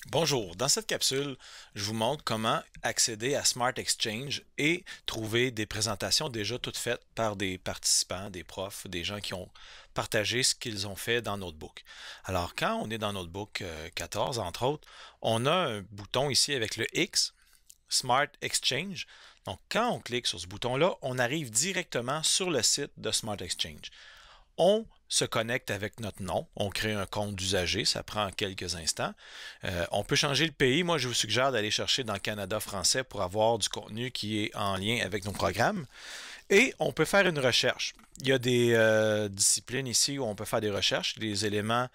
Bonjour, dans cette capsule, je vous montre comment accéder à Smart Exchange et trouver des présentations déjà toutes faites par des participants, des profs, des gens qui ont partagé ce qu'ils ont fait dans Notebook. Alors, quand on est dans Notebook 14, entre autres, on a un bouton ici avec le X, Smart Exchange. Donc, quand on clique sur ce bouton-là, on arrive directement sur le site de Smart Exchange. On se connecte avec notre nom, on crée un compte d'usager, ça prend quelques instants. On peut changer le pays. Moi, je vous suggère d'aller chercher dans le Canada français pour avoir du contenu qui est en lien avec nos programmes. Et on peut faire une recherche. Il y a des disciplines ici où on peut faire des recherches, des éléments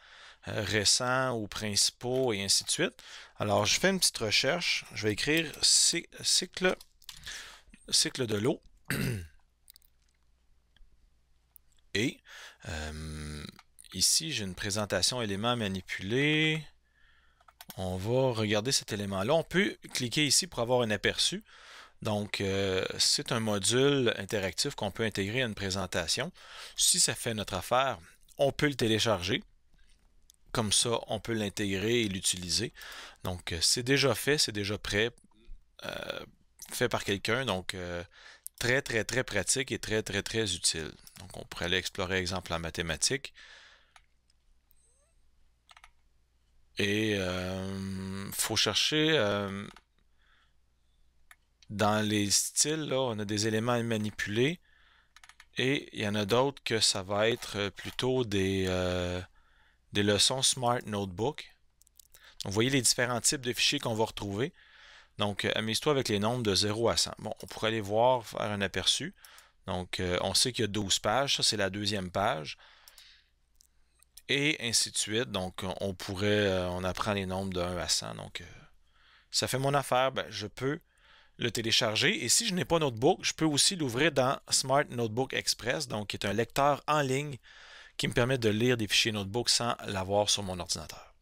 récents ou principaux et ainsi de suite. Alors, je fais une petite recherche. Je vais écrire cycle de l'eau. Et ici, j'ai une présentation éléments manipulés. On va regarder cet élément-là. On peut cliquer ici pour avoir un aperçu. Donc, c'est un module interactif qu'on peut intégrer à une présentation. Si ça fait notre affaire, on peut le télécharger. Comme ça, on peut l'intégrer et l'utiliser. Donc, c'est déjà fait, c'est déjà prêt, fait par quelqu'un. Donc, très, très, très pratique et très, très, très utile. Donc, on pourrait aller explorer, exemple, en mathématiques. Et faut chercher dans les styles, là, on a des éléments à manipuler. Et il y en a d'autres que ça va être plutôt des leçons Smart Notebook. Donc, vous voyez les différents types de fichiers qu'on va retrouver. Donc, amuse-toi avec les nombres de 0 à 100. Bon, on pourrait aller voir, faire un aperçu. Donc, on sait qu'il y a 12 pages. Ça, c'est la deuxième page. Et ainsi de suite. Donc, on pourrait, on apprend les nombres de 1 à 100. Donc, ça fait mon affaire. Ben, je peux le télécharger. Et si je n'ai pas Notebook, je peux aussi l'ouvrir dans Smart Notebook Express, donc qui est un lecteur en ligne qui me permet de lire des fichiers Notebook sans l'avoir sur mon ordinateur.